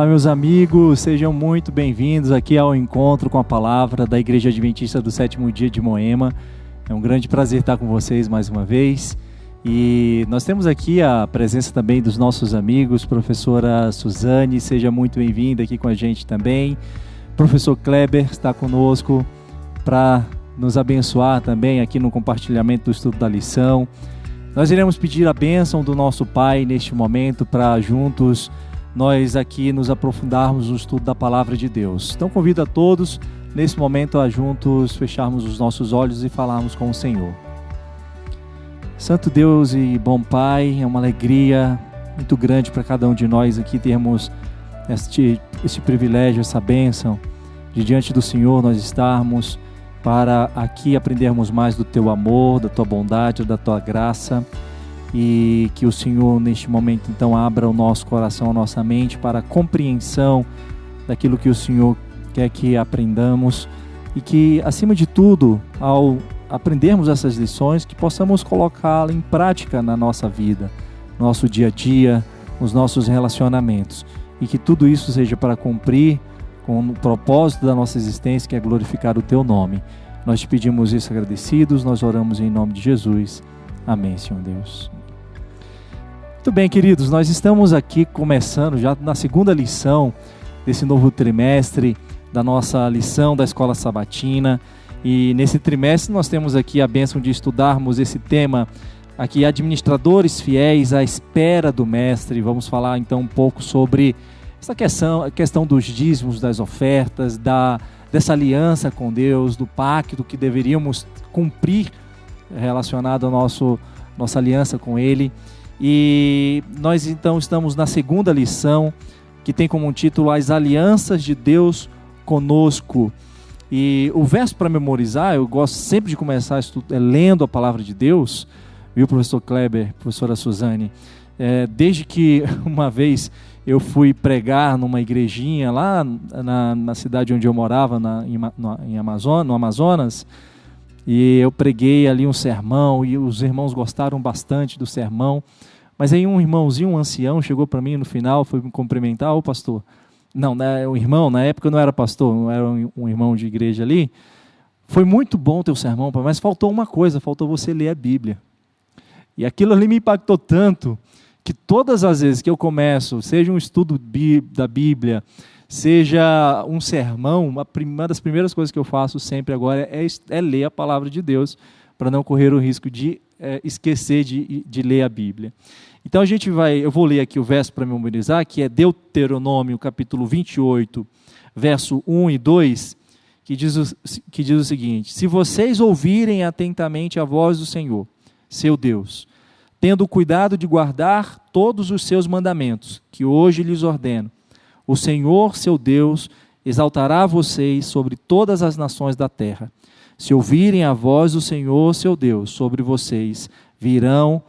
meus amigos, sejam muito bem-vindos aqui ao encontro com a palavra da Igreja Adventista do Sétimo Dia de Moema. É um grande prazer estar com vocês mais uma vez. E nós temos aqui a presença também dos nossos amigos, professora Suzane, seja muito bem-vinda aqui com a gente também. Professor Kleber está conosco para nos abençoar também aqui no compartilhamento do estudo da lição. Nós iremos pedir a bênção do nosso Pai neste momento para juntos nós aqui nos aprofundarmos no estudo da Palavra de Deus. Então convido a todos nesse momento a juntos fecharmos os nossos olhos e falarmos com o Senhor. Santo Deus e bom Pai, é uma alegria muito grande para cada um de nós aqui termos este privilégio, essa bênção de diante do Senhor nós estarmos para aqui aprendermos mais do Teu amor, da Tua bondade, da Tua graça, e que o Senhor neste momento então abra o nosso coração, a nossa mente para a compreensão daquilo que o Senhor quer que aprendamos e que acima de tudo, ao aprendermos essas lições, que possamos colocá-la em prática na nossa vida, no nosso dia a dia, nos nossos relacionamentos, e que tudo isso seja para cumprir com o propósito da nossa existência, que é glorificar o Teu nome. Nós te pedimos isso agradecidos, nós oramos em nome de Jesus. Amém, Senhor Deus. Muito bem, queridos, nós estamos aqui começando já na segunda lição desse novo trimestre da nossa lição da Escola Sabatina, e nesse trimestre nós temos aqui a bênção de estudarmos esse tema aqui, administradores fiéis à espera do Mestre. Vamos falar então um pouco sobre essa questão dos dízimos, das ofertas, dessa aliança com Deus, do pacto que deveríamos cumprir relacionado à nossa aliança com Ele. E nós então estamos na segunda lição, que tem como título As Alianças de Deus Conosco. E o verso para memorizar, eu gosto sempre de começar lendo a palavra de Deus, viu, professor Kleber, professora Suzane? Desde que uma vez eu fui pregar numa igrejinha lá na cidade onde eu morava, no Amazonas, e eu preguei ali um sermão, e os irmãos gostaram bastante do sermão, mas aí um irmãozinho, um ancião, chegou para mim no final, foi me cumprimentar: ô pastor, não, né, o irmão, na época eu não era pastor, não era um irmão de igreja ali, foi muito bom o teu sermão, mas faltou uma coisa, faltou você ler a Bíblia. E aquilo ali me impactou tanto, que todas as vezes que eu começo, seja um estudo da Bíblia, seja um sermão, uma das primeiras coisas que eu faço sempre agora é ler a palavra de Deus, para não correr o risco de esquecer de ler a Bíblia. Então eu vou ler aqui o verso para memorizar, que é Deuteronômio capítulo 28, verso 1 e 2, que diz o seguinte: se vocês ouvirem atentamente a voz do Senhor, seu Deus, tendo cuidado de guardar todos os seus mandamentos, que hoje lhes ordeno, o Senhor, seu Deus, exaltará vocês sobre todas as nações da terra. Se ouvirem a voz do Senhor, seu Deus, sobre vocês virão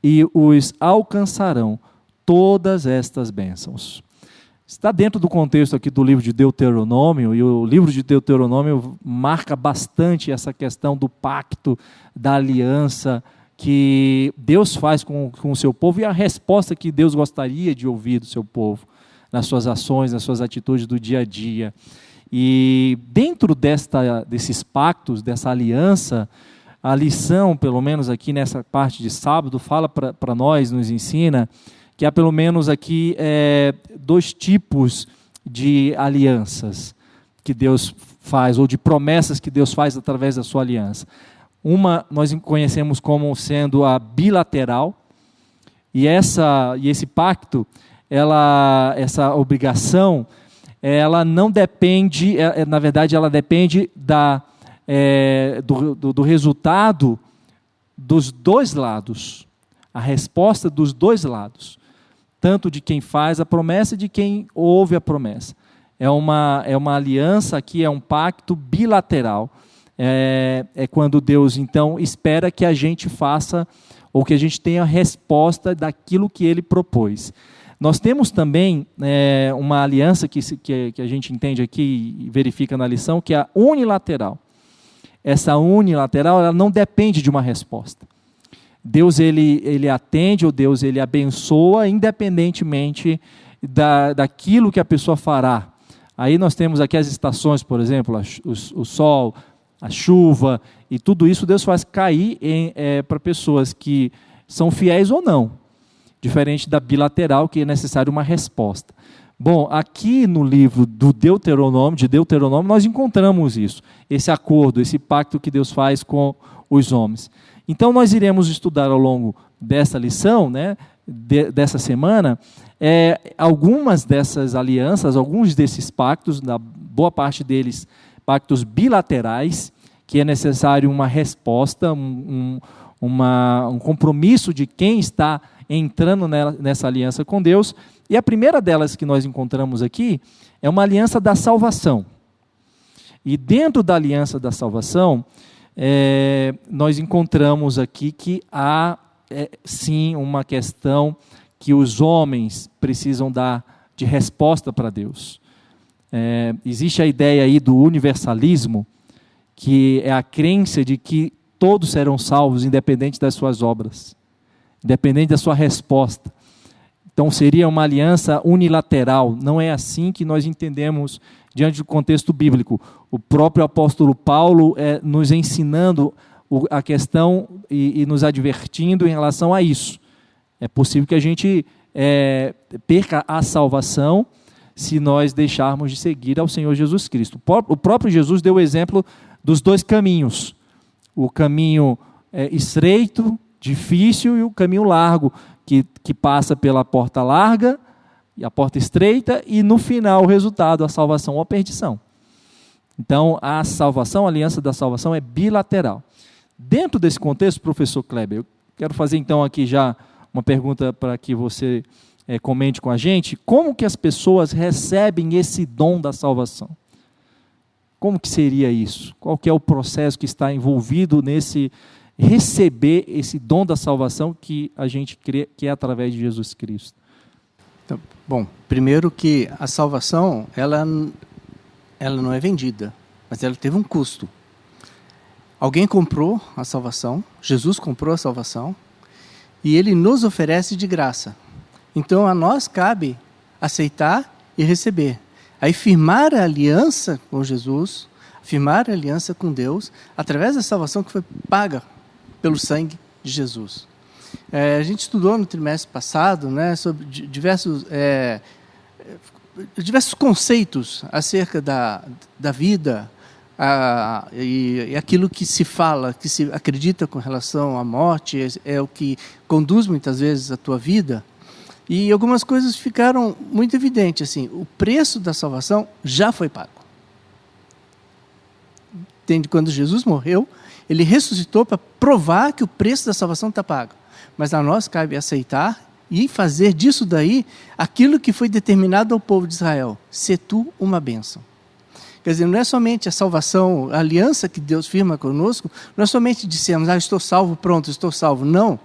e os alcançarão todas estas bênçãos. Está dentro do contexto aqui do livro de Deuteronômio, e o livro de Deuteronômio marca bastante essa questão do pacto, da aliança que Deus faz com o seu povo, e a resposta que Deus gostaria de ouvir do seu povo, nas suas ações, nas suas atitudes do dia a dia. E dentro desses pactos, dessa aliança, a lição, pelo menos aqui nessa parte de sábado, fala para nós, nos ensina, que há pelo menos aqui dois tipos de alianças que Deus faz, ou de promessas que Deus faz através da sua aliança. Uma nós conhecemos como sendo a bilateral, e esse pacto, essa obrigação, ela não depende, na verdade ela depende do resultado dos dois lados, a resposta dos dois lados, tanto de quem faz a promessa e de quem ouve a promessa. É uma aliança aqui, é um pacto bilateral, é quando Deus então espera que a gente faça, ou que a gente tenha a resposta daquilo que Ele propôs. Nós temos também uma aliança que a gente entende aqui e verifica na lição, que é a unilateral. Essa unilateral, ela não depende de uma resposta. Deus ele atende, ou Deus ele abençoa, independentemente daquilo que a pessoa fará. Aí nós temos aqui as estações, por exemplo, o sol, a chuva, e tudo isso Deus faz cair para pessoas que são fiéis ou não, diferente da bilateral, que é necessário uma resposta. Bom, aqui no livro de Deuteronômio, nós encontramos isso, esse acordo, esse pacto que Deus faz com os homens. Então nós iremos estudar ao longo dessa lição, né, dessa semana, algumas dessas alianças, alguns desses pactos, na boa parte deles, pactos bilaterais, que é necessário uma resposta, um compromisso de quem está entrando nessa aliança com Deus. E a primeira delas que nós encontramos aqui é uma aliança da salvação. E dentro da aliança da salvação, nós encontramos aqui que há, sim, uma questão que os homens precisam dar de resposta para Deus. Existe a ideia aí do universalismo, que é a crença de que todos serão salvos, independente das suas obras, independente da sua resposta. Então seria uma aliança unilateral. Não é assim que nós entendemos diante do contexto bíblico. O próprio apóstolo Paulo nos ensinando a questão e nos advertindo em relação a isso. É possível que a gente perca a salvação se nós deixarmos de seguir ao Senhor Jesus Cristo. O próprio Jesus deu o exemplo dos dois caminhos. O caminho estreito, difícil, e o caminho largo, que passa pela porta larga e a porta estreita, e no final o resultado, a salvação ou a perdição. Então, a salvação, a aliança da salvação é bilateral. Dentro desse contexto, professor Kleber, eu quero fazer então aqui já uma pergunta para que você comente com a gente. Como que as pessoas recebem esse dom da salvação? Como que seria isso? Qual que é o processo que está envolvido nesse receber esse dom da salvação que a gente crê que é através de Jesus Cristo? Então, bom, primeiro que a salvação, ela não é vendida, mas ela teve um custo. Alguém comprou a salvação, Jesus comprou a salvação, e Ele nos oferece de graça. Então a nós cabe aceitar e receber. Aí firmar a aliança com Jesus, firmar a aliança com Deus, através da salvação que foi paga pelo sangue de Jesus. A gente estudou no trimestre passado, né, sobre diversos conceitos acerca da vida e aquilo que se fala, que se acredita com relação à morte, é o que conduz muitas vezes a tua vida. E algumas coisas ficaram muito evidentes, assim, o preço da salvação já foi pago. Entende? Quando Jesus morreu, Ele ressuscitou para provar que o preço da salvação está pago. Mas a nós cabe aceitar e fazer disso daí aquilo que foi determinado ao povo de Israel. Ser tu uma bênção. Quer dizer, não é somente a salvação, a aliança que Deus firma conosco, não é somente dizermos, estou salvo, pronto, estou salvo. Não.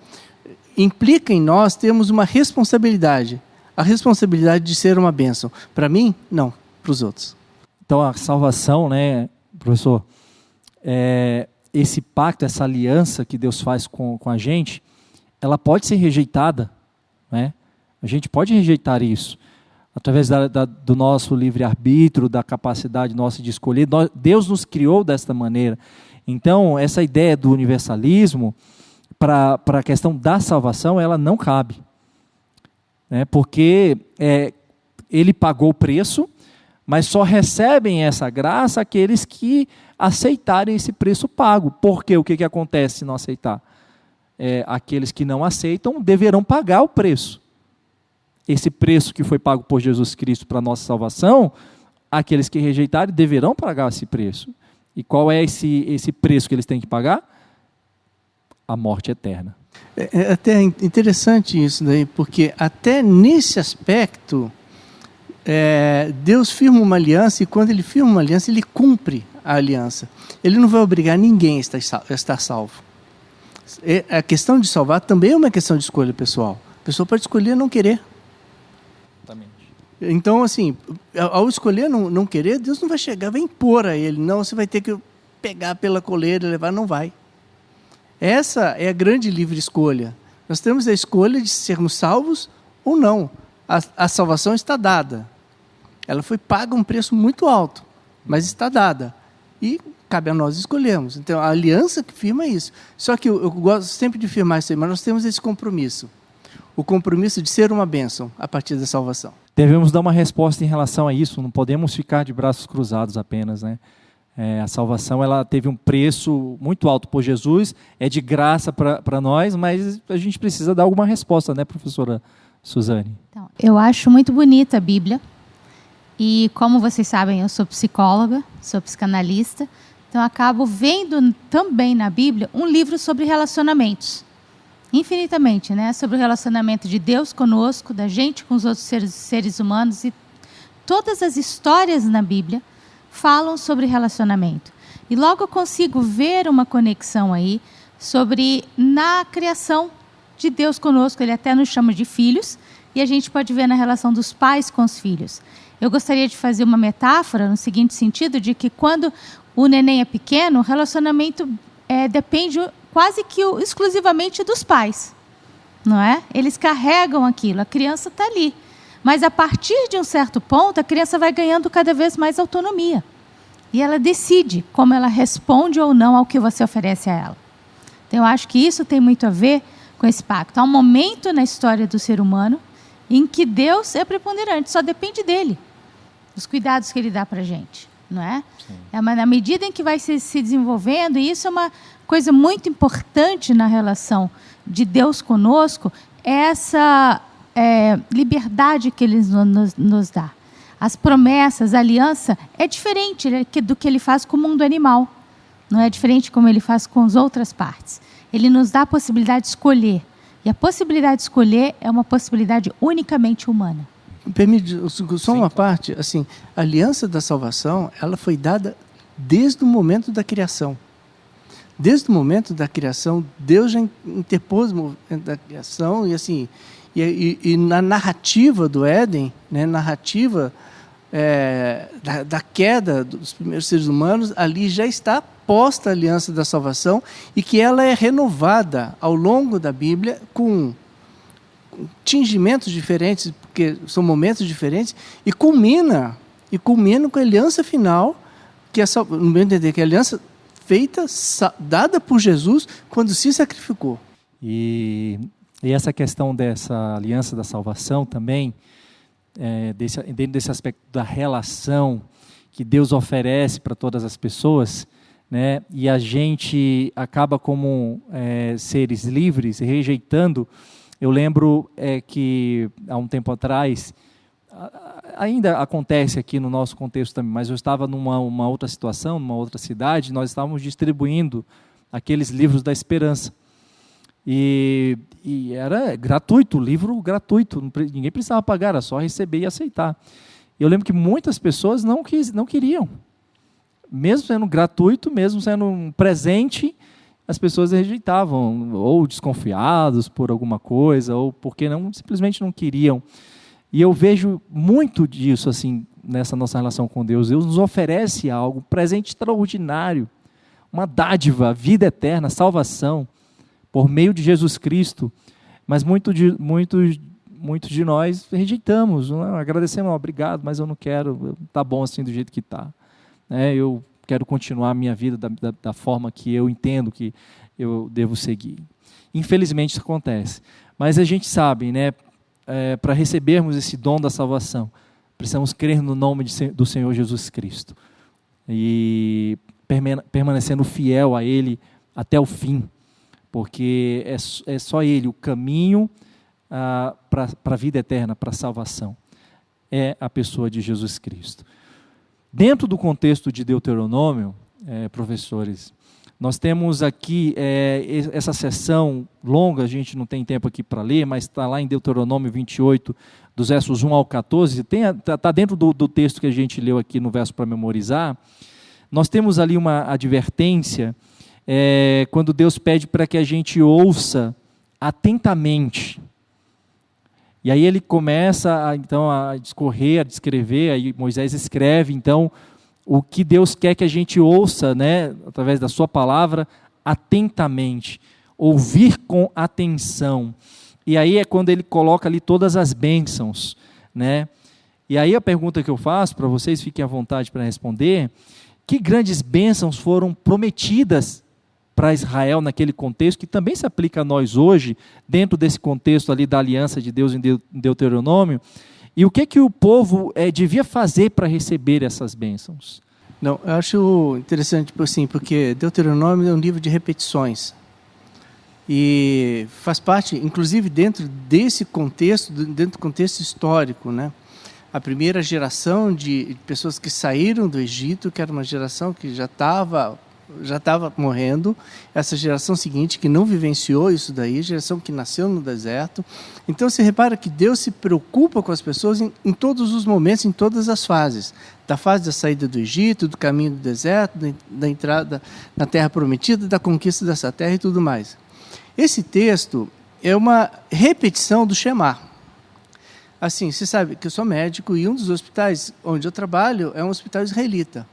Implica em nós termos uma responsabilidade. A responsabilidade de ser uma bênção. Para mim, não. Para os outros. Então a salvação, né, professor, esse pacto, essa aliança que Deus faz com a gente, ela pode ser rejeitada, né? A gente pode rejeitar isso, através do nosso livre-arbítrio, da capacidade nossa de escolher. Deus nos criou desta maneira. Então, essa ideia do universalismo, para a questão da salvação, ela não cabe, né? Porque Ele pagou o preço, mas só recebem essa graça aqueles que aceitarem esse preço pago. Porque o que acontece se não aceitar? Aqueles que não aceitam deverão pagar o preço. Esse preço que foi pago por Jesus Cristo para a nossa salvação, aqueles que rejeitarem deverão pagar esse preço. E qual é esse preço que eles têm que pagar? A morte eterna. É até interessante isso daí, porque até nesse aspecto, Deus firma uma aliança, e quando Ele firma uma aliança, Ele cumpre a aliança. Ele não vai obrigar ninguém a estar salvo. A questão de salvar também é uma questão de escolha pessoal. A pessoa pode escolher não querer. Exatamente. Então, assim, ao escolher não querer, Deus não vai chegar, vai impor a ele. Não, você vai ter que pegar pela coleira e levar. Não vai. Essa é a grande livre escolha. Nós temos a escolha de sermos salvos ou não. a salvação está dada. Ela foi paga um preço muito alto, mas está dada. E cabe a nós escolhermos. Então, a aliança que firma isso. Só que eu gosto sempre de firmar isso aí, mas nós temos esse compromisso. O compromisso de ser uma bênção a partir da salvação. Devemos dar uma resposta em relação a isso. Não podemos ficar de braços cruzados apenas, né? A salvação, ela teve um preço muito alto por Jesus, é de graça para nós, mas a gente precisa dar alguma resposta, né, professora Suzane? Então, eu acho muito bonita a Bíblia. E como vocês sabem, eu sou psicóloga, sou psicanalista, então acabo vendo também na Bíblia um livro sobre relacionamentos. Infinitamente, né? Sobre o relacionamento de Deus conosco, da gente com os outros seres humanos. E todas as histórias na Bíblia falam sobre relacionamento. E logo eu consigo ver uma conexão aí sobre na criação de Deus conosco. Ele até nos chama de filhos, e a gente pode ver na relação dos pais com os filhos. Eu gostaria de fazer uma metáfora no seguinte sentido, de que quando o neném é pequeno, o relacionamento depende quase que exclusivamente dos pais, não é? Eles carregam aquilo, a criança está ali. Mas a partir de um certo ponto, a criança vai ganhando cada vez mais autonomia. E ela decide como ela responde ou não ao que você oferece a ela. Então, eu acho que isso tem muito a ver com esse pacto. Há um momento na história do ser humano em que Deus é preponderante, só depende dele, os cuidados que ele dá para a gente, não é? Mas na medida em que vai se desenvolvendo, e isso é uma coisa muito importante na relação de Deus conosco, essa liberdade que ele nos dá. As promessas, a aliança, é diferente do que ele faz com o mundo animal. Não é diferente como ele faz com as outras partes. Ele nos dá a possibilidade de escolher. E a possibilidade de escolher é uma possibilidade unicamente humana. Permite só uma parte, assim, a aliança da salvação, ela foi dada desde o momento da criação. Desde o momento da criação, Deus já interpôs o momento da criação, e assim, e na narrativa do Éden, né, narrativa da queda dos primeiros seres humanos, ali já está posta a aliança da salvação, e que ela é renovada ao longo da Bíblia com tingimentos diferentes, porque são momentos diferentes, e culmina com a aliança final, que no meu entender, que é a aliança feita, dada por Jesus, quando se sacrificou. E essa questão dessa aliança da salvação também, dentro desse aspecto da relação que Deus oferece para todas as pessoas, né, e a gente acaba como seres livres, rejeitando. Eu lembro que há um tempo atrás, ainda acontece aqui no nosso contexto também, mas eu estava numa outra situação, numa outra cidade, nós estávamos distribuindo aqueles livros da esperança. E era gratuito, livro gratuito, ninguém precisava pagar, era só receber e aceitar. Eu lembro que muitas pessoas não queriam, mesmo sendo gratuito, mesmo sendo um presente, as pessoas rejeitavam, ou desconfiados por alguma coisa, ou porque simplesmente não queriam. E eu vejo muito disso assim, nessa nossa relação com Deus. Deus nos oferece algo, um presente extraordinário, uma dádiva, vida eterna, salvação, por meio de Jesus Cristo. Mas muitos de nós rejeitamos, não, agradecemos, obrigado, mas eu não quero, está bom assim do jeito que está. Eu quero continuar a minha vida da forma que eu entendo que eu devo seguir. Infelizmente isso acontece. Mas a gente sabe, né, para recebermos esse dom da salvação, precisamos crer no nome do Senhor Jesus Cristo. E permanecendo fiel a Ele até o fim. Porque é só Ele o caminho para a vida eterna, para a salvação. É a pessoa de Jesus Cristo. Dentro do contexto de Deuteronômio, professores, nós temos aqui essa sessão longa, a gente não tem tempo aqui para ler, mas está lá em Deuteronômio 28, dos versos 1 ao 14, está dentro do texto que a gente leu aqui no verso para memorizar. Nós temos ali uma advertência, quando Deus pede para que a gente ouça atentamente. E aí ele começa a discorrer, a descrever, aí Moisés escreve, então, o que Deus quer que a gente ouça, né, através da sua palavra, atentamente, ouvir com atenção. E aí é quando ele coloca ali todas as bênçãos, né? E aí a pergunta que eu faço para vocês, fiquem à vontade para responder: que grandes bênçãos foram prometidas para Israel naquele contexto, que também se aplica a nós hoje, dentro desse contexto ali da aliança de Deus em Deuteronômio, e o que o povo devia fazer para receber essas bênçãos? Não, eu acho interessante assim, porque Deuteronômio é um livro de repetições. E faz parte, inclusive, dentro desse contexto, dentro do contexto histórico, né? A primeira geração de pessoas que saíram do Egito, que era uma geração que já estava morrendo, essa geração seguinte que não vivenciou isso daí, geração que nasceu no deserto. Então você repara que Deus se preocupa com as pessoas em todos os momentos, em todas as fases. Da fase da saída do Egito, do caminho do deserto, da entrada na terra prometida, da conquista dessa terra e tudo mais. Esse texto é uma repetição do Shema. Assim, você sabe que eu sou médico e um dos hospitais onde eu trabalho é um hospital israelita.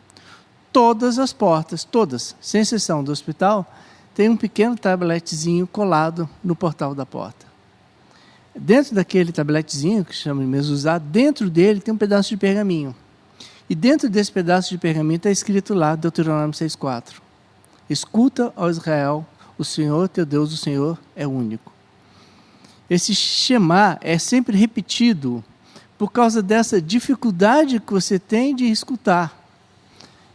Todas as portas, todas, sem exceção do hospital, tem um pequeno tabletezinho colado no portal da porta. Dentro daquele tabletezinho, que chama de mezuzá, dentro dele tem um pedaço de pergaminho. E dentro desse pedaço de pergaminho está escrito lá, Deuteronômio 6,4. Escuta, ó Israel, o Senhor, teu Deus, o Senhor é único. Esse Shema é sempre repetido por causa dessa dificuldade que você tem de escutar.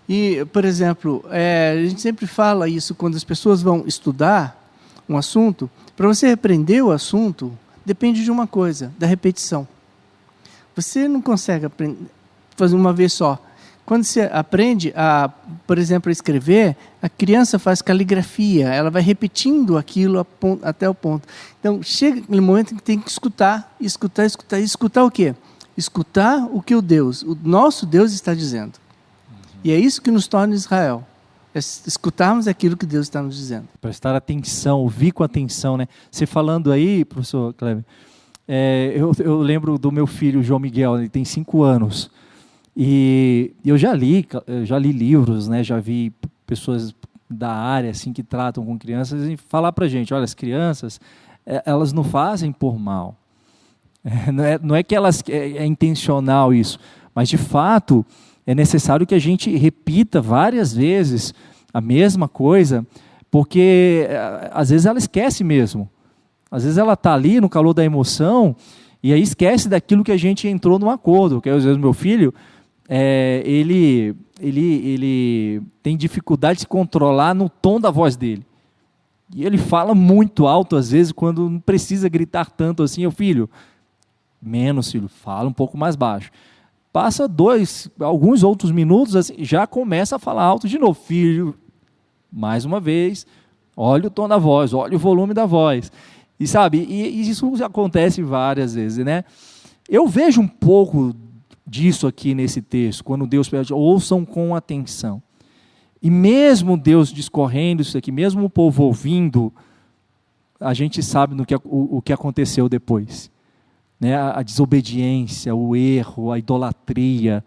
E, por exemplo, a gente sempre fala isso quando as pessoas vão estudar um assunto. Para você aprender o assunto, depende de uma coisa, da repetição. Você não consegue fazer uma vez só. Quando você aprende, por exemplo, a escrever, a criança faz caligrafia, ela vai repetindo aquilo até o ponto. Então, chega aquele momento em que tem que escutar. Escutar o quê? Escutar o que o nosso Deus está dizendo. E é isso que nos torna Israel. É escutarmos aquilo que Deus está nos dizendo. Prestar atenção, ouvir com atenção, né? Você falando aí, professor Kleber, eu lembro do meu filho, João Miguel, ele tem 5 anos. E eu já li livros, né? Já vi pessoas da área assim, que tratam com crianças e falar para a gente, olha, as crianças, elas não fazem por mal. Não é que é intencional isso, mas de fato é necessário que a gente repita várias vezes a mesma coisa, porque às vezes ela esquece mesmo. Às vezes ela está ali no calor da emoção e aí esquece daquilo que a gente entrou num acordo. Que às vezes o meu filho, ele tem dificuldade de se controlar no tom da voz dele. E ele fala muito alto às vezes quando não precisa gritar tanto assim. Filho, menos, filho, fala um pouco mais baixo. Passa alguns outros minutos, assim, já começa a falar alto de novo. Filho, mais uma vez, olha o tom da voz, olha o volume da voz. E sabe, e isso acontece várias vezes, né? Eu vejo um pouco disso aqui nesse texto, quando Deus pede, ouçam com atenção. E mesmo Deus discorrendo isso aqui, mesmo o povo ouvindo, a gente sabe o que aconteceu depois. Né? A desobediência, o erro, a idolatria,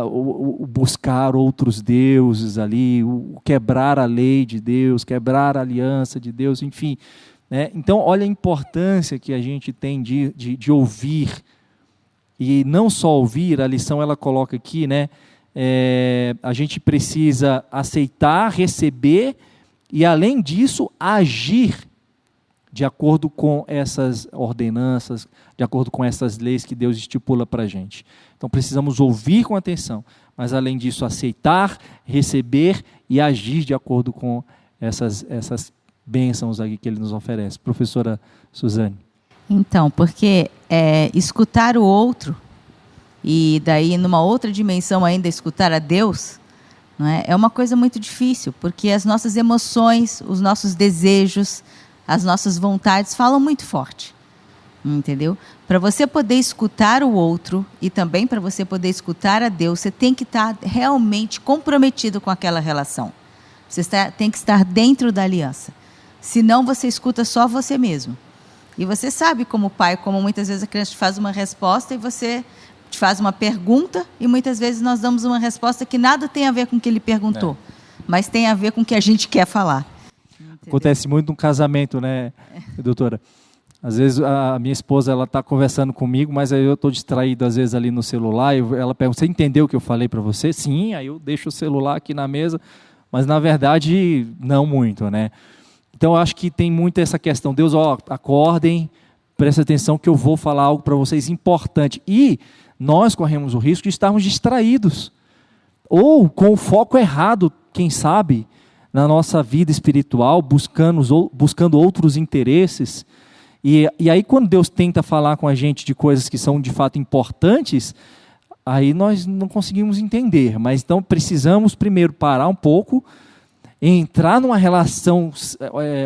o buscar outros deuses ali, o quebrar a lei de Deus, quebrar a aliança de Deus, enfim. Né? Então, olha a importância que a gente tem de ouvir. E não só ouvir, a lição ela coloca aqui, né? A gente precisa aceitar, receber e, além disso, agir de acordo com essas ordenanças, de acordo com essas leis que Deus estipula para a gente. Então, precisamos ouvir com atenção, mas, além disso, aceitar, receber e agir de acordo com essas bênçãos aí que Ele nos oferece. Professora Suzane. Então, porque escutar o outro, e daí, numa outra dimensão ainda, escutar a Deus, não é uma coisa muito difícil, porque as nossas emoções, os nossos desejos, as nossas vontades falam muito forte, entendeu? Para você poder escutar o outro e também para você poder escutar a Deus, você tem que estar realmente comprometido com aquela relação. Você tem que estar dentro da aliança. Senão você escuta só você mesmo. E você sabe como pai, como muitas vezes a criança te faz uma resposta e você te faz uma pergunta e muitas vezes nós damos uma resposta que nada tem a ver com o que ele perguntou, mas tem a ver com o que a gente quer falar. Entendeu? Acontece muito no casamento, né, doutora? Às vezes a minha esposa ela está conversando comigo, mas aí eu estou distraído às vezes ali no celular. Ela pergunta: você entendeu o que eu falei para você? Sim, aí eu deixo o celular aqui na mesa, mas na verdade não muito, né? Então eu acho que tem muito essa questão. Deus, acordem, prestem atenção que eu vou falar algo para vocês importante. E nós corremos o risco de estarmos distraídos, ou com o foco errado, quem sabe, na nossa vida espiritual, buscando outros interesses. E aí quando Deus tenta falar com a gente de coisas que são de fato importantes, aí nós não conseguimos entender. Mas então precisamos primeiro parar um pouco, entrar numa relação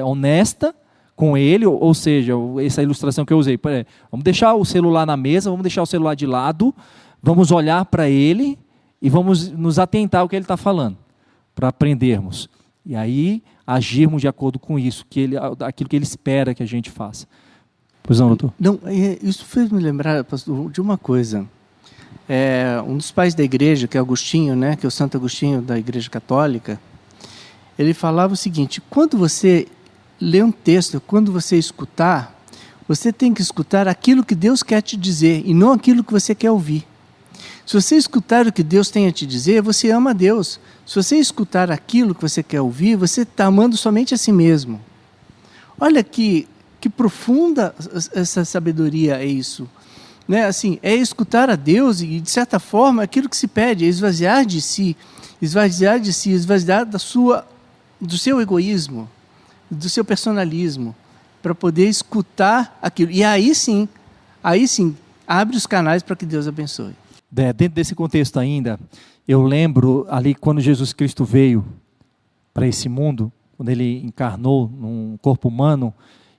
honesta com Ele, ou seja, essa ilustração que eu usei, vamos deixar o celular na mesa, vamos deixar o celular de lado, vamos olhar para Ele e vamos nos atentar ao que Ele está falando, para aprendermos. E aí agirmos de acordo com isso, aquilo que Ele espera que a gente faça. Pois não, doutor? Não, isso fez me lembrar, pastor, de uma coisa. Um dos pais da igreja, que é Agostinho, né, que é o Santo Agostinho da Igreja Católica, ele falava o seguinte: quando você lê um texto, quando você escutar, você tem que escutar aquilo que Deus quer te dizer e não aquilo que você quer ouvir. Se você escutar o que Deus tem a te dizer, você ama a Deus. Se você escutar aquilo que você quer ouvir, você está amando somente a si mesmo. Olha que profunda essa sabedoria é isso. Né? Assim, é escutar a Deus e, de certa forma, aquilo que se pede é esvaziar de si, esvaziar do seu egoísmo, do seu personalismo, para poder escutar aquilo. E aí sim, abre os canais para que Deus abençoe. Dentro desse contexto ainda, eu lembro ali quando Jesus Cristo veio para esse mundo, quando Ele encarnou num corpo humano,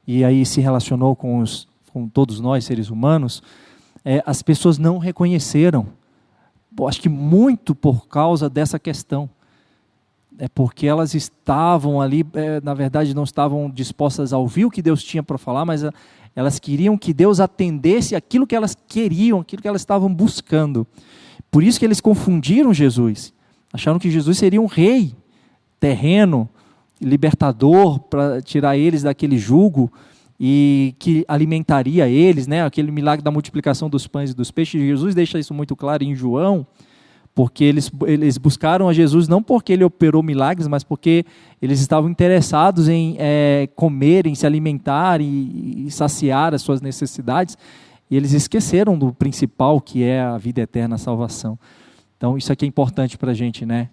e aí se relacionou com todos nós, seres humanos, as pessoas não reconheceram. Acho que muito por causa dessa questão. Porque elas estavam ali, na verdade não estavam dispostas a ouvir o que Deus tinha para falar, mas elas queriam que Deus atendesse aquilo que elas queriam, aquilo que elas estavam buscando. Por isso que eles confundiram Jesus. Acharam que Jesus seria um rei terreno, libertador, para tirar eles daquele jugo e que alimentaria eles, né? Aquele milagre da multiplicação dos pães e dos peixes. Jesus deixa isso muito claro em João, porque eles buscaram a Jesus não porque Ele operou milagres, mas porque eles estavam interessados em comer, em se alimentar e saciar as suas necessidades, e eles esqueceram do principal, que é a vida eterna, a salvação. Então isso aqui é importante para a gente, né?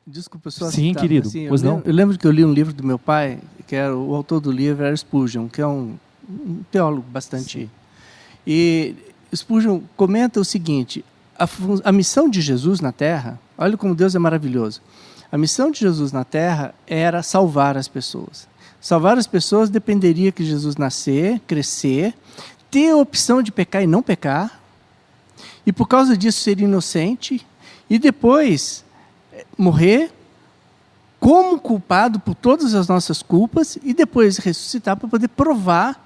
Desculpa, só Sim, querido. Assim, pois não? Eu lembro que eu li um livro do meu pai, que era o autor do livro era Spurgeon, que é um teólogo bastante... Sim. E Spurgeon comenta o seguinte: a missão de Jesus na Terra, olha como Deus é maravilhoso. A missão de Jesus na Terra era salvar as pessoas. Salvar as pessoas dependeria que Jesus nascer, crescer, ter a opção de pecar e não pecar, e por causa disso ser inocente, e depois morrer como culpado por todas as nossas culpas, e depois ressuscitar para poder provar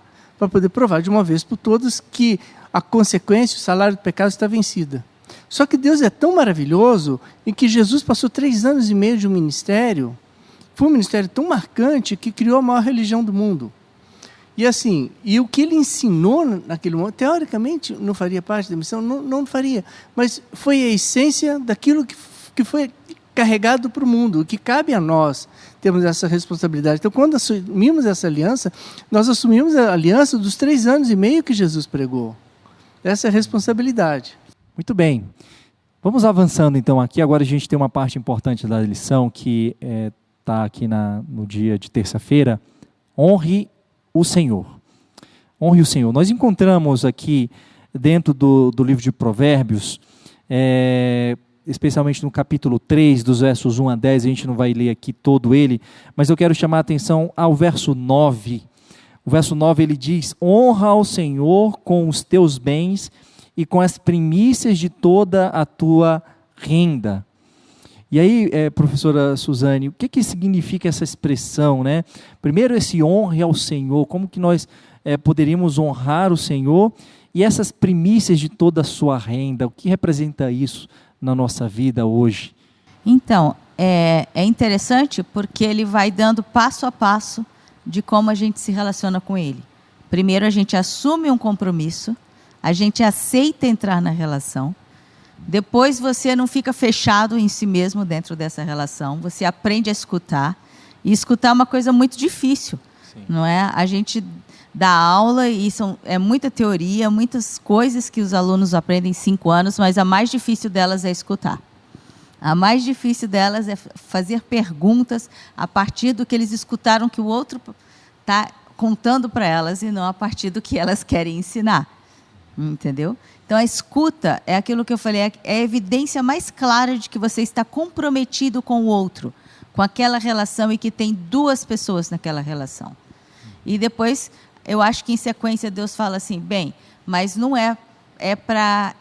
de uma vez por todas que a consequência, o salário do pecado está vencida. Só que Deus é tão maravilhoso em que Jesus passou 3 anos e meio de um ministério, foi um ministério tão marcante que criou a maior religião do mundo. E assim, e o que ele ensinou naquele momento, teoricamente não faria parte da missão, não faria, mas foi a essência daquilo que foi carregado para o mundo, que cabe a nós termos essa responsabilidade. Então, quando assumimos essa aliança, nós assumimos a aliança dos 3 anos e meio que Jesus pregou. Essa é a responsabilidade. Muito bem. Vamos avançando então aqui. Agora a gente tem uma parte importante da lição que está aqui no dia de terça-feira. Honre o Senhor. Honre o Senhor. Nós encontramos aqui dentro do livro de Provérbios, especialmente no capítulo 3, dos versos 1 a 10, a gente não vai ler aqui todo ele, mas eu quero chamar a atenção ao verso 9. O verso 9 ele diz: honra ao Senhor com os teus bens e com as primícias de toda a tua renda. E aí, professora Suzane, o que significa essa expressão, né? Primeiro, esse honre ao Senhor, como que nós poderíamos honrar o Senhor, e essas primícias de toda a sua renda, o que representa isso na nossa vida hoje? Então, é interessante porque ele vai dando passo a passo de como a gente se relaciona com ele. Primeiro a gente assume um compromisso, a gente aceita entrar na relação. Depois você não fica fechado em si mesmo dentro dessa relação, você aprende a escutar. E escutar é uma coisa muito difícil, não é? A gente dá aula e é muita teoria, muitas coisas que os alunos aprendem em 5 anos, mas a mais difícil delas é escutar. A mais difícil delas é fazer perguntas a partir do que eles escutaram que o outro está contando para elas e não a partir do que elas querem ensinar. Entendeu? Então, a escuta é aquilo que eu falei, é a evidência mais clara de que você está comprometido com o outro, com aquela relação e que tem 2 pessoas naquela relação. E depois, eu acho que em sequência Deus fala assim, bem, mas não é para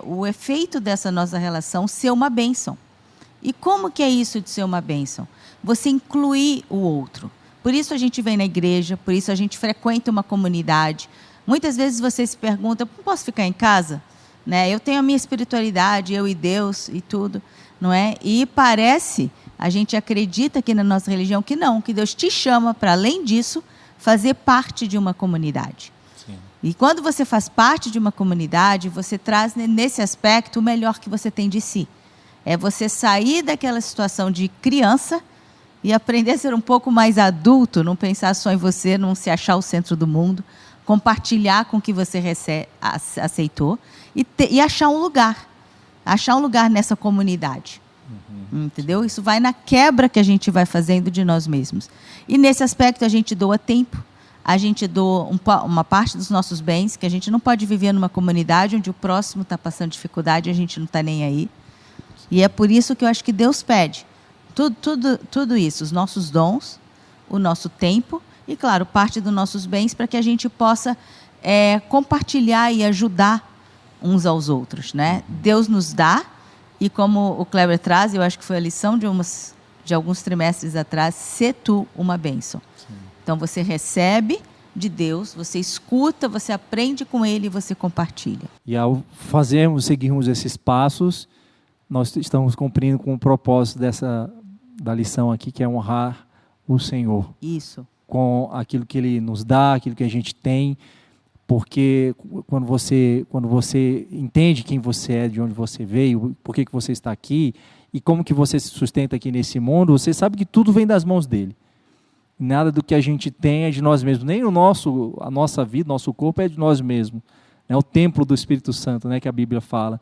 o efeito dessa nossa relação ser uma bênção. E como que é isso de ser uma bênção? Você incluir o outro. Por isso a gente vem na igreja, por isso a gente frequenta uma comunidade. Muitas vezes você se pergunta, não posso ficar em casa? Né? Eu tenho a minha espiritualidade, eu e Deus e tudo, não é? E parece, a gente acredita aqui na nossa religião que não, que Deus te chama para, além disso, fazer parte de uma comunidade. Sim. E quando você faz parte de uma comunidade, você traz nesse aspecto o melhor que você tem de si. É você sair daquela situação de criança e aprender a ser um pouco mais adulto, não pensar só em você, não se achar o centro do mundo, compartilhar com o que você aceitou e achar um lugar nessa comunidade. Entendeu? Isso vai na quebra que a gente vai fazendo de nós mesmos. E nesse aspecto a gente doa tempo, a gente doa uma parte dos nossos bens, que a gente não pode viver numa comunidade onde o próximo está passando dificuldade e a gente não está nem aí. E é por isso que eu acho que Deus pede tudo isso, os nossos dons, o nosso tempo e, claro, parte dos nossos bens para que a gente possa compartilhar e ajudar uns aos outros. Né? Deus nos dá, e como o Kleber traz, eu acho que foi a lição de alguns trimestres atrás, ser tu uma bênção. Sim. Então você recebe de Deus, você escuta, você aprende com Ele e você compartilha. E ao seguirmos esses passos, nós estamos cumprindo com o propósito da lição aqui, que é honrar o Senhor. Isso. Com aquilo que Ele nos dá, aquilo que a gente tem, porque quando você entende quem você é, de onde você veio, por que você está aqui e como que você se sustenta aqui nesse mundo, você sabe que tudo vem das mãos dele. Nada do que a gente tem é de nós mesmos, nem a nossa vida, nosso corpo é de nós mesmos. É o templo do Espírito Santo, né, que a Bíblia fala.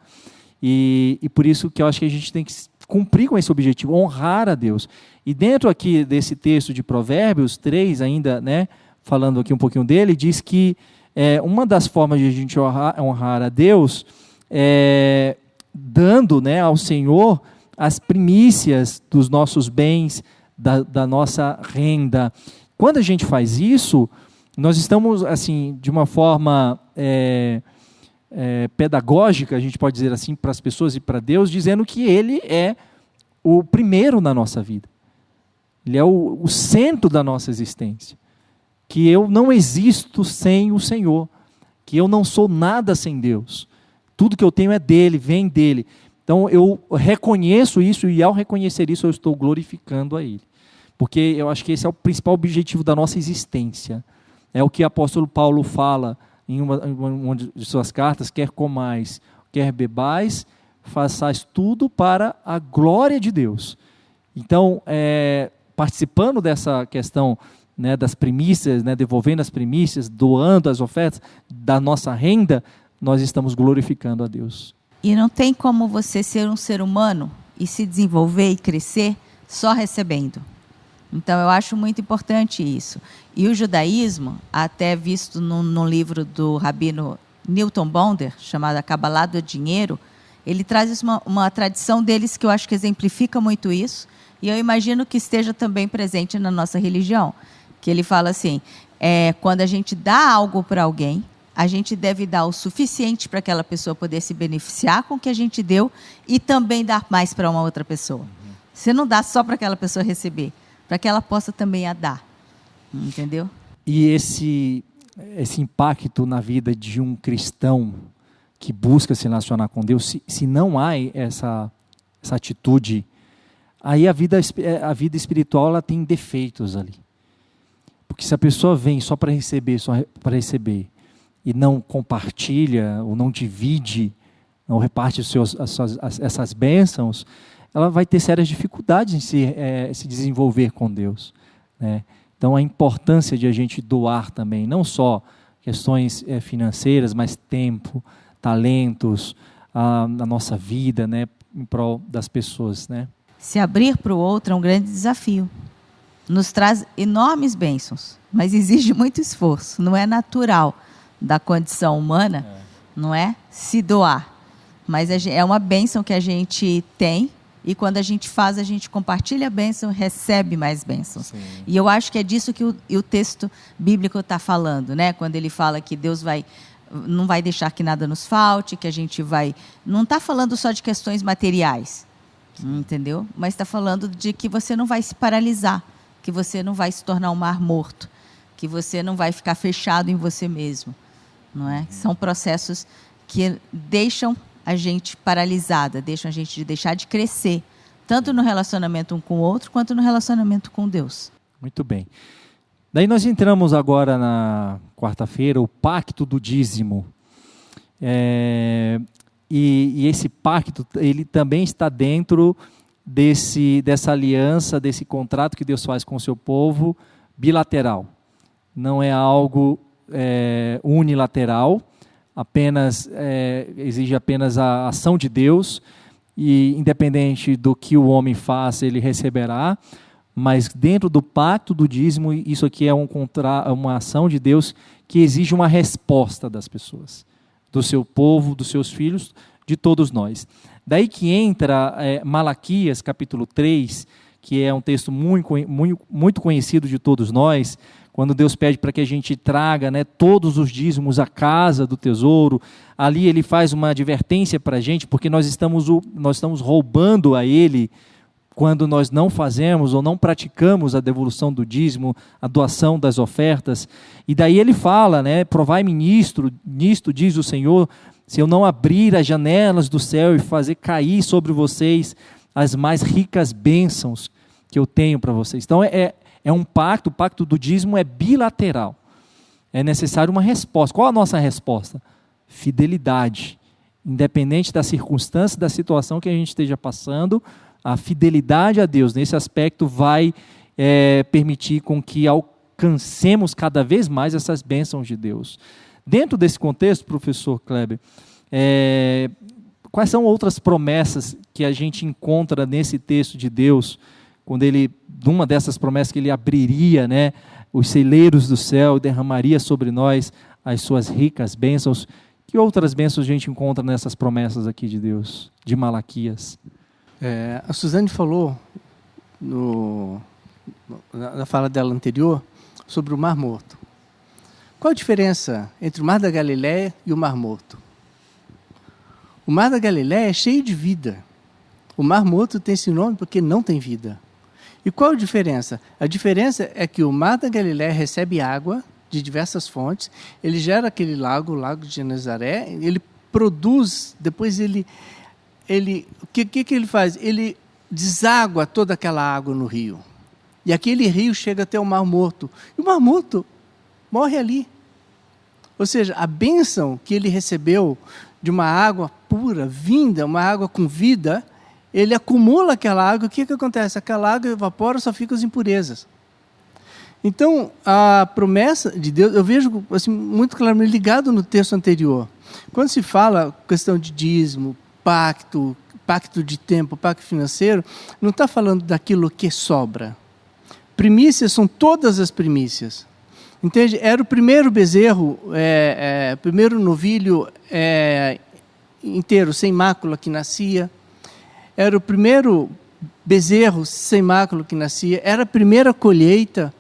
E por isso que eu acho que a gente tem que cumprir com esse objetivo, honrar a Deus. E dentro aqui desse texto de Provérbios 3, ainda, né, falando aqui um pouquinho dele, diz que uma das formas de a gente honrar a Deus é dando, né, ao Senhor as primícias dos nossos bens, da nossa renda. Quando a gente faz isso, nós estamos, assim, de uma forma pedagógica, a gente pode dizer assim, para as pessoas e para Deus, dizendo que Ele é o primeiro na nossa vida. Ele é o centro da nossa existência. Que eu não existo sem o Senhor, que eu não sou nada sem Deus. Tudo que eu tenho é dele, vem dele. Então eu reconheço isso e ao reconhecer isso eu estou glorificando a Ele. Porque eu acho que esse é o principal objetivo da nossa existência. É o que o apóstolo Paulo fala em uma de suas cartas, quer comais, quer bebais, façais tudo para a glória de Deus. Então, participando dessa questão, né, das primícias, né, devolvendo as primícias, doando as ofertas da nossa renda, nós estamos glorificando a Deus. E não tem como você ser um ser humano e se desenvolver e crescer só recebendo. Então eu acho muito importante isso. E o judaísmo, até visto num livro do rabino Newton Bonder, chamado A Cabalá do Dinheiro, ele traz uma tradição deles que eu acho que exemplifica muito isso, e eu imagino que esteja também presente na nossa religião. Que ele fala assim, quando a gente dá algo para alguém, a gente deve dar o suficiente para aquela pessoa poder se beneficiar com o que a gente deu e também dar mais para uma outra pessoa. Você não dá só para aquela pessoa receber, para que ela possa também a dar. Entendeu? E esse impacto na vida de um cristão que busca se relacionar com Deus, se não há essa atitude, aí a vida espiritual ela tem defeitos ali. Porque se a pessoa vem só para receber, e não compartilha, ou não divide, não reparte essas bênçãos, ela vai ter sérias dificuldades em se desenvolver com Deus, né? Então, a importância de a gente doar também, não só questões financeiras, mas tempo, talentos, a nossa vida, né, em prol das pessoas, né? Se abrir para o outro é um grande desafio. Nos traz enormes bênçãos, mas exige muito esforço. Não é natural da condição humana, não é? Se doar. Mas é uma bênção que a gente tem, e quando a gente faz, a gente compartilha a bênção, recebe mais bênçãos. Sim. E eu acho que é disso que o texto bíblico está falando, né? Quando ele fala que Deus não vai deixar que nada nos falte, que a gente vai... Não está falando só de questões materiais, entendeu? Mas está falando de que você não vai se paralisar, que você não vai se tornar um mar morto, que você não vai ficar fechado em você mesmo, não é? São processos que deixam a gente paralisada, deixam a gente deixar de crescer, tanto no relacionamento um com o outro, quanto no relacionamento com Deus. Muito bem. Daí nós entramos agora na quarta-feira, o pacto do dízimo. E esse pacto, ele também está dentro dessa aliança, desse contrato que Deus faz com o seu povo, bilateral. Não é algo unilateral, exige apenas a ação de Deus, e independente do que o homem faça, ele receberá, mas dentro do pacto do dízimo, isso aqui é uma ação de Deus que exige uma resposta das pessoas, do seu povo, dos seus filhos, de todos nós. Daí que entra Malaquias, capítulo 3, que é um texto muito conhecido de todos nós, quando Deus pede para que a gente traga, né, todos os dízimos à casa do tesouro. Ali ele faz uma advertência para a gente, porque nós estamos roubando a Ele quando nós não fazemos ou não praticamos a devolução do dízimo, a doação das ofertas. E daí ele fala, né, provai-me nisto, diz o Senhor, se eu não abrir as janelas do céu e fazer cair sobre vocês as mais ricas bênçãos que eu tenho para vocês. Então é um pacto, o pacto do dízimo é bilateral. É necessário uma resposta. Qual a nossa resposta? Fidelidade. Independente da circunstância, da situação que a gente esteja passando, a fidelidade a Deus nesse aspecto vai permitir com que alcancemos cada vez mais essas bênçãos de Deus. Dentro desse contexto, professor Kleber, quais são outras promessas que a gente encontra nesse texto de Deus, quando uma dessas promessas que ele abriria, né, os celeiros do céu e derramaria sobre nós as suas ricas bênçãos? Que outras bênçãos a gente encontra nessas promessas aqui de Deus, de Malaquias? A Suzane falou na fala dela anterior sobre o Mar Morto. Qual a diferença entre o Mar da Galileia e o Mar Morto? O Mar da Galileia é cheio de vida. O Mar Morto tem esse nome porque não tem vida. E qual a diferença? A diferença é que o Mar da Galileia recebe água de diversas fontes, ele gera aquele lago, o Lago de Genezaré, ele produz, depois o que ele faz? Ele deságua toda aquela água no rio. E aquele rio chega até o Mar Morto. E o Mar Morto morre ali. Ou seja, a bênção que ele recebeu de uma água pura, vinda, uma água com vida, ele acumula aquela água. O que acontece? Aquela água evapora, só ficam as impurezas. Então, a promessa de Deus, eu vejo assim, muito claramente ligado no texto anterior. Quando se fala questão de dízimo, pacto de tempo, pacto financeiro, não está falando daquilo que sobra. Primícias são todas as primícias. Entende? Era o primeiro bezerro, primeiro novilho inteiro, sem mácula que nascia. Era o primeiro bezerro sem mácula que nascia. Era a primeira colheita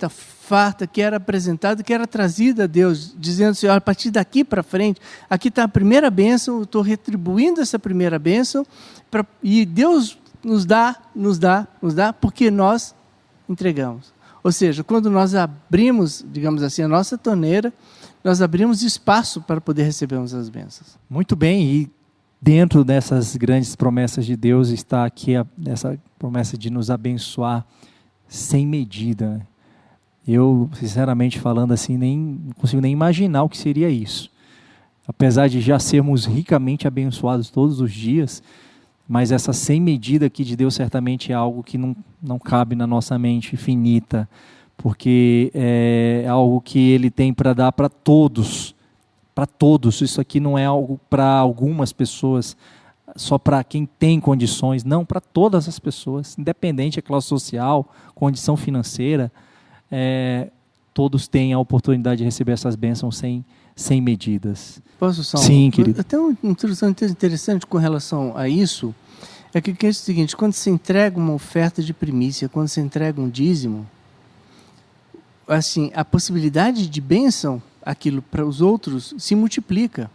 farta que era apresentada, que era trazida a Deus, dizendo assim, a partir daqui para frente, aqui está a primeira bênção, eu estou retribuindo essa primeira bênção, e Deus nos dá, porque nós entregamos. Ou seja, quando nós abrimos, digamos assim, a nossa torneira, nós abrimos espaço para poder recebermos as bênçãos. Muito bem, e dentro dessas grandes promessas de Deus está aqui essa promessa de nos abençoar sem medida. Eu, sinceramente falando assim, não consigo nem imaginar o que seria isso. Apesar de já sermos ricamente abençoados todos os dias, mas essa sem medida aqui de Deus certamente é algo que não cabe na nossa mente finita, porque é algo que Ele tem para dar para todos. Para todos. Isso aqui não é algo para algumas pessoas, só para quem tem condições. Não, para todas as pessoas, independente da classe social, condição financeira, todos têm a oportunidade de receber essas bênçãos sem medidas. Posso só? Sim, querido. Até uma introdução interessante com relação a isso, é que é o seguinte: quando se entrega uma oferta de primícia, quando se entrega um dízimo, assim, a possibilidade de bênção, aquilo para os outros, se multiplica.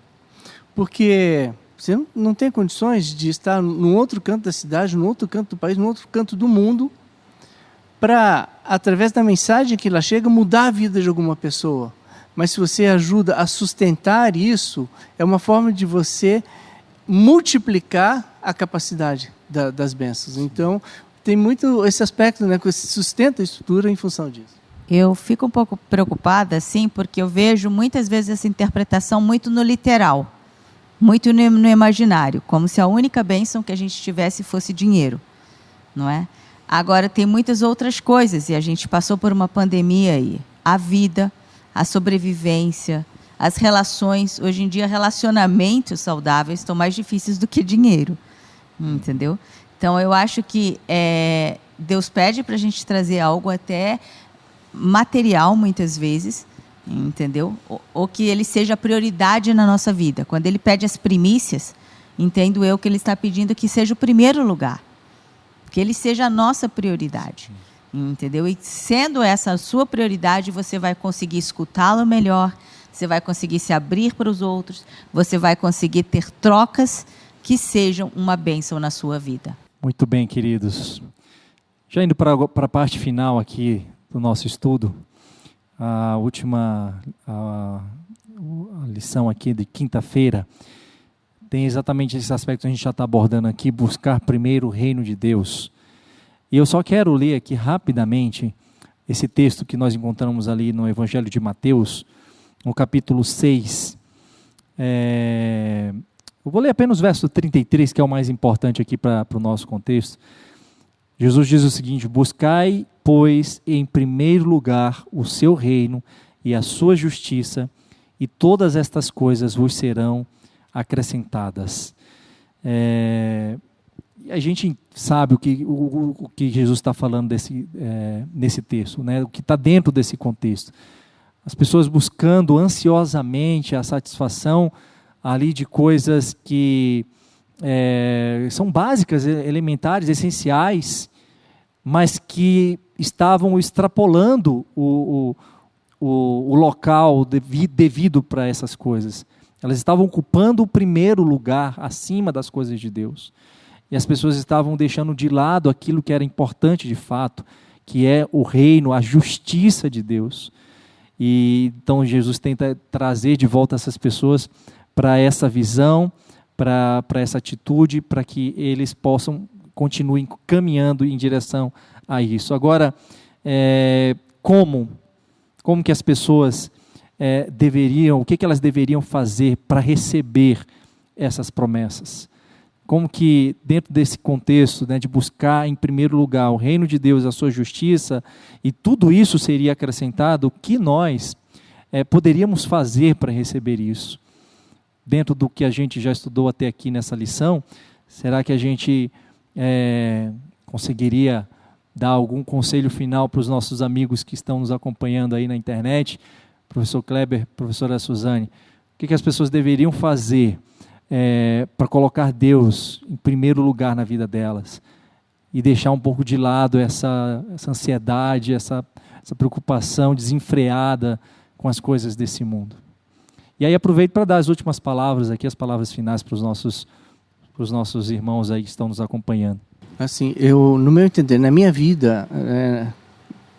Porque você não tem condições de estar num outro canto da cidade, num outro canto do país, num outro canto do mundo, para, através da mensagem que lá chega, mudar a vida de alguma pessoa. Mas se você ajuda a sustentar isso, é uma forma de você multiplicar a capacidade das bênçãos. Então, tem muito esse aspecto, né, que você sustenta a estrutura em função disso. Eu fico um pouco preocupada, sim, porque eu vejo muitas vezes essa interpretação muito no literal, muito no imaginário, como se a única bênção que a gente tivesse fosse dinheiro, não é? Agora, tem muitas outras coisas, e a gente passou por uma pandemia aí. A vida, a sobrevivência, as relações. Hoje em dia, relacionamentos saudáveis estão mais difíceis do que dinheiro, entendeu? Então, eu acho que Deus pede para a gente trazer algo até material, muitas vezes, entendeu? Ou que ele seja prioridade na nossa vida. Quando ele pede as primícias, entendo eu que ele está pedindo que seja o primeiro lugar, que ele seja a nossa prioridade, entendeu? E sendo essa a sua prioridade, você vai conseguir escutá-lo melhor, você vai conseguir se abrir para os outros, você vai conseguir ter trocas que sejam uma bênção na sua vida. Muito bem, queridos. Já indo para a parte final aqui do nosso estudo, a última a lição aqui de quinta-feira tem exatamente esse aspecto que a gente já está abordando aqui: buscar primeiro o reino de Deus. E eu só quero ler aqui rapidamente esse texto que nós encontramos ali no Evangelho de Mateus, no capítulo 6. Eu vou ler apenas o verso 33, que é o mais importante aqui para o nosso contexto. Jesus diz o seguinte: buscai, pois, em primeiro lugar o seu reino e a sua justiça, e todas estas coisas vos serão acrescentadas. A gente sabe o que Jesus está falando nesse texto, né? O que está dentro desse contexto. As pessoas buscando ansiosamente a satisfação ali de coisas que são básicas, elementares, essenciais, mas que estavam extrapolando o local devido para essas coisas. Elas estavam ocupando o primeiro lugar acima das coisas de Deus. E as pessoas estavam deixando de lado aquilo que era importante de fato, que é o reino, a justiça de Deus. E então Jesus tenta trazer de volta essas pessoas para essa visão, para essa atitude, para que eles continuem caminhando em direção a isso. Agora, como que as pessoas o que elas deveriam fazer para receber essas promessas? Como que, dentro desse contexto, né, de buscar em primeiro lugar o reino de Deus, a sua justiça, e tudo isso seria acrescentado, o que nós poderíamos fazer para receber isso? Dentro do que a gente já estudou até aqui nessa lição, será que a gente conseguiria dar algum conselho final para os nossos amigos que estão nos acompanhando aí na internet? Professor Kleber, professora Suzane, o que as pessoas deveriam fazer para colocar Deus em primeiro lugar na vida delas e deixar um pouco de lado essa ansiedade, essa preocupação desenfreada com as coisas desse mundo? E aí aproveito para dar as últimas palavras aqui, as palavras finais para os nossos irmãos aí que estão nos acompanhando. Assim, no meu entender, na minha vida,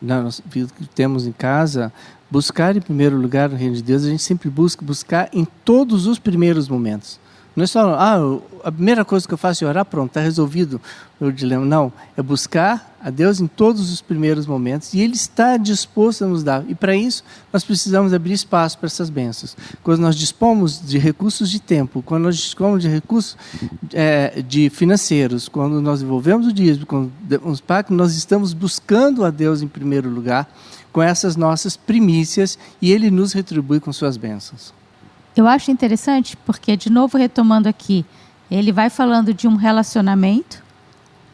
na nossa vida que temos em casa, buscar em primeiro lugar o reino de Deus, a gente sempre buscar em todos os primeiros momentos. Não é só, a primeira coisa que eu faço é orar, pronto, está resolvido o dilema. Não, é buscar a Deus em todos os primeiros momentos, e Ele está disposto a nos dar. E para isso, nós precisamos abrir espaço para essas bênçãos. Quando nós dispomos de recursos de tempo, quando nós dispomos de recursos de financeiros, quando nós envolvemos o dízimo, quando os pactos, nós estamos buscando a Deus em primeiro lugar, com essas nossas primícias, e Ele nos retribui com suas bênçãos. Eu acho interessante porque, de novo retomando aqui, ele vai falando de um relacionamento,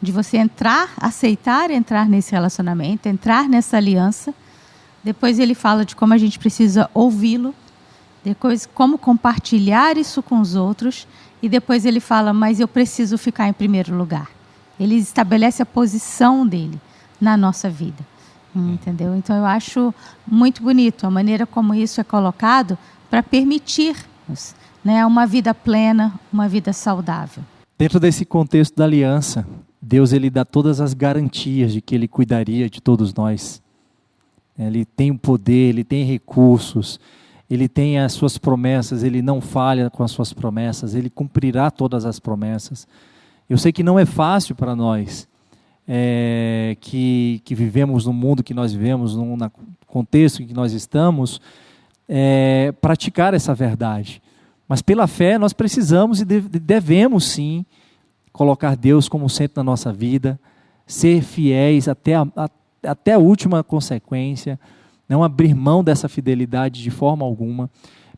de você aceitar entrar nesse relacionamento, entrar nessa aliança. Depois ele fala de como a gente precisa ouvi-lo, depois como compartilhar isso com os outros, e depois ele fala, mas eu preciso ficar em primeiro lugar. Ele estabelece a posição dele na nossa vida. Entendeu? Então eu acho muito bonito a maneira como isso é colocado para permitir-nos, né, uma vida plena, uma vida saudável. Dentro desse contexto da aliança, Deus ele dá todas as garantias de que Ele cuidaria de todos nós. Ele tem o poder, Ele tem recursos, Ele tem as suas promessas, Ele não falha com as suas promessas, Ele cumprirá todas as promessas. Eu sei que não é fácil para nós, que vivemos no mundo que nós vivemos, no contexto em que nós estamos, praticar essa verdade. Mas pela fé nós precisamos e devemos sim colocar Deus como centro da nossa vida, ser fiéis até a última consequência, não abrir mão dessa fidelidade de forma alguma,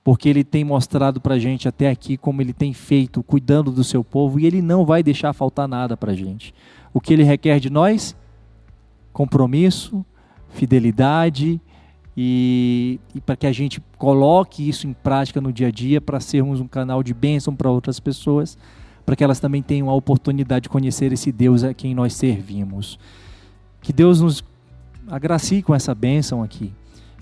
porque Ele tem mostrado para a gente até aqui como Ele tem feito, cuidando do seu povo, e Ele não vai deixar faltar nada para a gente. O que Ele requer de nós? Compromisso, fidelidade, e para que a gente coloque isso em prática no dia a dia, para sermos um canal de bênção para outras pessoas, para que elas também tenham a oportunidade de conhecer esse Deus a quem nós servimos. Que Deus nos agracie com essa bênção aqui,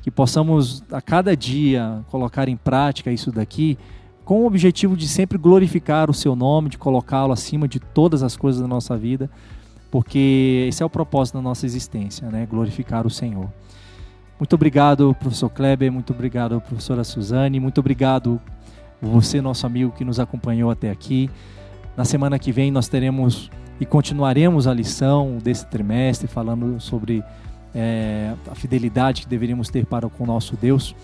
que possamos a cada dia colocar em prática isso daqui, com o objetivo de sempre glorificar o seu nome, de colocá-lo acima de todas as coisas da nossa vida, porque esse é o propósito da nossa existência, né? Glorificar o Senhor. Muito obrigado, professor Kleber, muito obrigado, professora Suzane, muito obrigado você, nosso amigo que nos acompanhou até aqui. Na semana que vem nós teremos e continuaremos a lição desse trimestre, falando sobre a fidelidade que deveríamos ter para com o nosso Deus.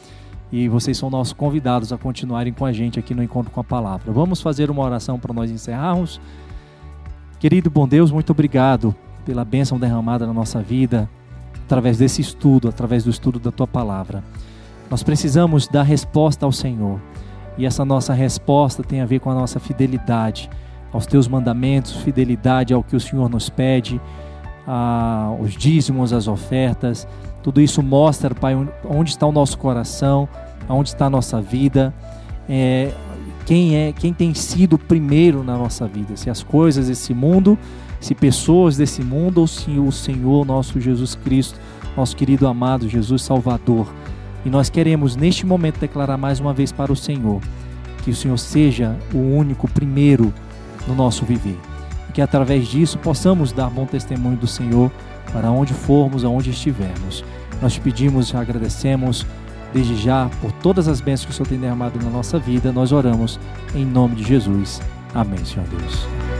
E vocês são nossos convidados a continuarem com a gente aqui no Encontro com a Palavra. Vamos fazer uma oração para nós encerrarmos. Querido bom Deus, muito obrigado pela bênção derramada na nossa vida, através desse estudo, através do estudo da Tua Palavra. Nós precisamos dar resposta ao Senhor, e essa nossa resposta tem a ver com a nossa fidelidade aos Teus mandamentos, fidelidade ao que o Senhor nos pede, os dízimos, as ofertas. Tudo isso mostra, Pai, onde está o nosso coração, onde está a nossa vida, quem tem sido primeiro na nossa vida, se as coisas desse mundo, se pessoas desse mundo, ou se o Senhor, nosso Jesus Cristo, nosso querido amado Jesus Salvador. E nós queremos neste momento declarar mais uma vez para o Senhor, que o Senhor seja o único primeiro no nosso viver, e que através disso possamos dar bom testemunho do Senhor para onde formos, aonde estivermos. Nós te pedimos e agradecemos desde já por todas as bênçãos que o Senhor tem derramado na nossa vida. Nós oramos em nome de Jesus. Amém, Senhor Deus.